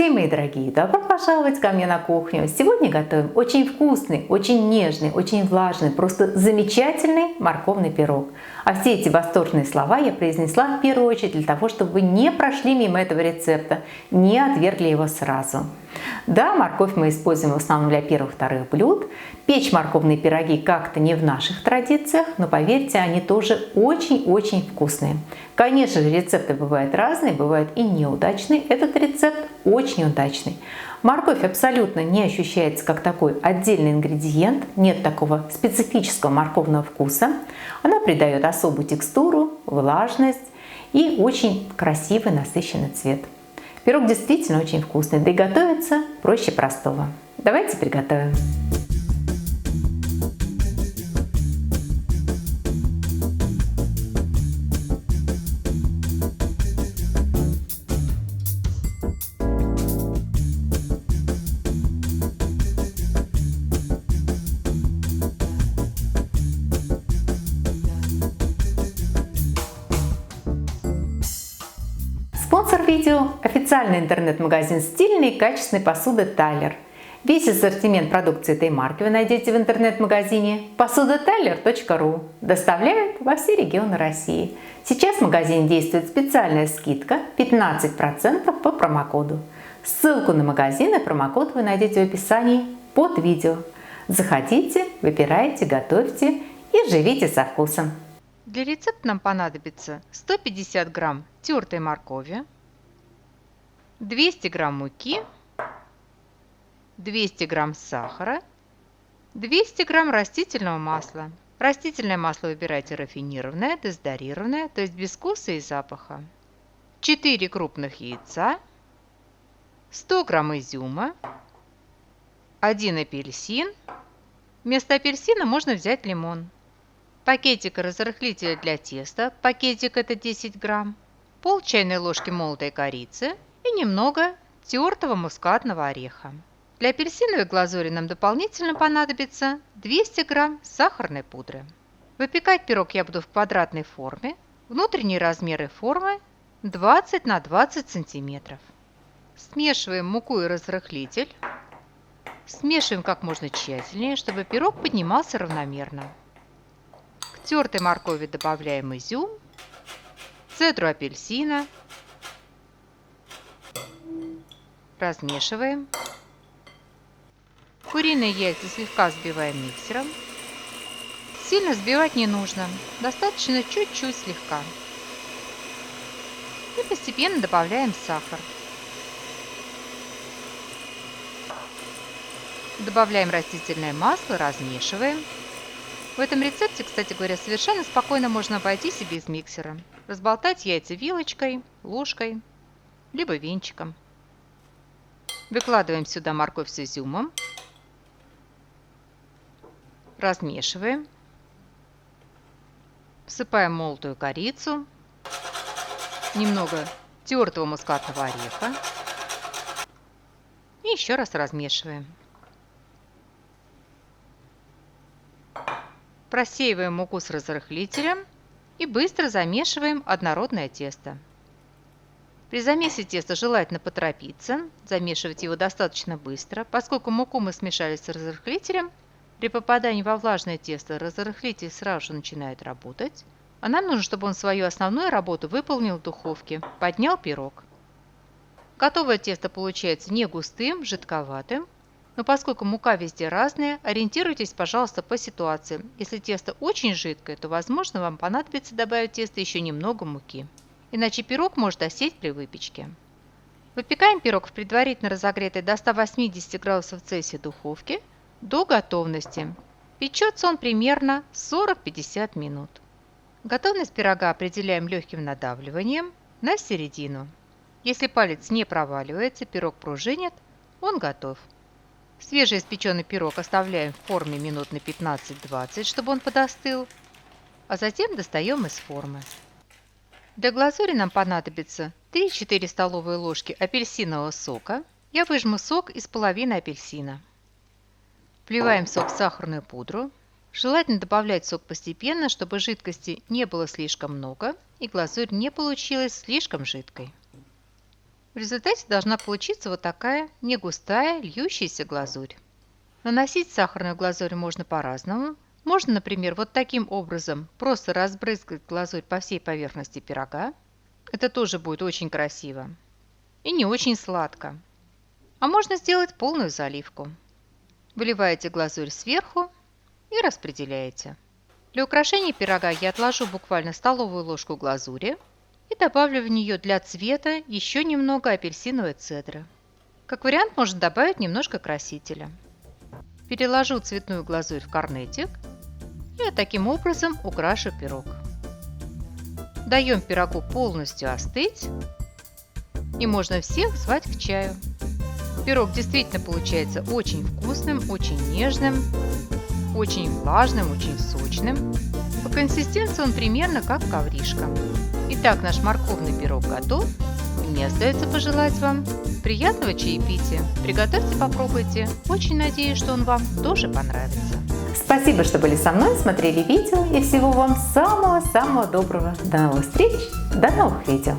Здравствуйте, мои дорогие! Добро пожаловать ко мне на кухню! Сегодня готовим очень вкусный, очень нежный, очень влажный, просто замечательный морковный пирог. А все эти восторженные слова я произнесла в первую очередь для того, чтобы вы не прошли мимо этого рецепта, не отвергли его сразу. Да, морковь мы используем в основном для первых-вторых блюд. Печь морковные пироги как-то не в наших традициях, но поверьте, они тоже очень-очень вкусные. Конечно же, рецепты бывают разные, бывают и неудачные. Этот рецепт очень удачный. Морковь абсолютно не ощущается как такой отдельный ингредиент, нет такого специфического морковного вкуса. Она придает особую текстуру, влажность и очень красивый насыщенный цвет. Пирог действительно очень вкусный, да и готовится проще простого. Давайте приготовим. Спонсор видео – официальный интернет-магазин стильной и качественной посуды Тайлер. Весь ассортимент продукции этой марки вы найдете в интернет-магазине посудатайлер.ру. Доставляют во все регионы России. Сейчас в магазине действует специальная скидка 15% по промокоду. Ссылку на магазин и промокод вы найдете в описании под видео. Заходите, выбирайте, готовьте и живите со вкусом. Для рецепта нам понадобится 150 грамм тертой моркови, 200 грамм муки, 200 грамм сахара, 200 грамм растительного масла. Растительное масло выбирайте рафинированное, дезодорированное, то есть без вкуса и запаха. 4 крупных яйца, 100 грамм изюма, 1 апельсин. Вместо апельсина можно взять лимон. Пакетик разрыхлителя для теста, пакетик это 10 грамм, пол чайной ложки молотой корицы и немного тертого мускатного ореха. Для апельсиновой глазури нам дополнительно понадобится 200 грамм сахарной пудры. Выпекать пирог я буду в квадратной форме. Внутренние размеры формы 20 на 20 сантиметров. Смешиваем муку и разрыхлитель. Смешиваем как можно тщательнее, чтобы пирог поднимался равномерно. К тертой моркови добавляем изюм, цедру апельсина, размешиваем. Куриные яйца слегка взбиваем миксером. Сильно взбивать не нужно, достаточно чуть-чуть слегка. И постепенно добавляем сахар. Добавляем растительное масло, размешиваем. В этом рецепте, кстати говоря, совершенно спокойно можно обойтись и без миксера. Разболтать яйца вилочкой, ложкой, либо венчиком. Выкладываем сюда морковь с изюмом. Размешиваем. Всыпаем молотую корицу. Немного тертого мускатного ореха. И еще раз размешиваем. Просеиваем муку с разрыхлителем и быстро замешиваем однородное тесто. При замесе теста желательно поторопиться, замешивать его достаточно быстро, поскольку муку мы смешали с разрыхлителем. При попадании во влажное тесто разрыхлитель сразу же начинает работать, а нам нужно, чтобы он свою основную работу выполнил в духовке, поднял пирог. Готовое тесто получается не густым, жидковатым. Но поскольку мука везде разная, ориентируйтесь, пожалуйста, по ситуации. Если тесто очень жидкое, то, возможно, вам понадобится добавить в тесто еще немного муки. Иначе пирог может осесть при выпечке. Выпекаем пирог в предварительно разогретой до 180 градусов Цельсия духовке до готовности. Печется он примерно 40-50 минут. Готовность пирога определяем легким надавливанием на середину. Если палец не проваливается, пирог пружинит, он готов. Свежеиспеченный пирог оставляем в форме минут на 15-20, чтобы он подостыл, а затем достаем из формы. Для глазури нам понадобится 3-4 столовые ложки апельсинового сока. Я выжму сок из половины апельсина. Вливаем сок в сахарную пудру. Желательно добавлять сок постепенно, чтобы жидкости не было слишком много и глазурь не получилась слишком жидкой. В результате должна получиться вот такая негустая льющаяся глазурь. Наносить сахарную глазурь можно по-разному. Можно, например, вот таким образом просто разбрызгать глазурь по всей поверхности пирога. Это тоже будет очень красиво и не очень сладко. А можно сделать полную заливку. Выливаете глазурь сверху и распределяете. Для украшения пирога я отложу буквально столовую ложку глазури и добавлю в нее для цвета еще немного апельсиновой цедры. Как вариант можно добавить немножко красителя. Переложу цветную глазурь в корнетик и таким образом украшу пирог. Даем пирогу полностью остыть и можно всех звать к чаю. Пирог действительно получается очень вкусным, очень нежным, очень влажным, очень сочным. По консистенции он примерно как ковришка. Итак, наш морковный пирог готов. И мне остается пожелать вам приятного чаепития. Приготовьте, попробуйте. Очень надеюсь, что он вам тоже понравится. Спасибо, что были со мной, смотрели видео, и всего вам самого-самого доброго. До новых встреч, до новых видео.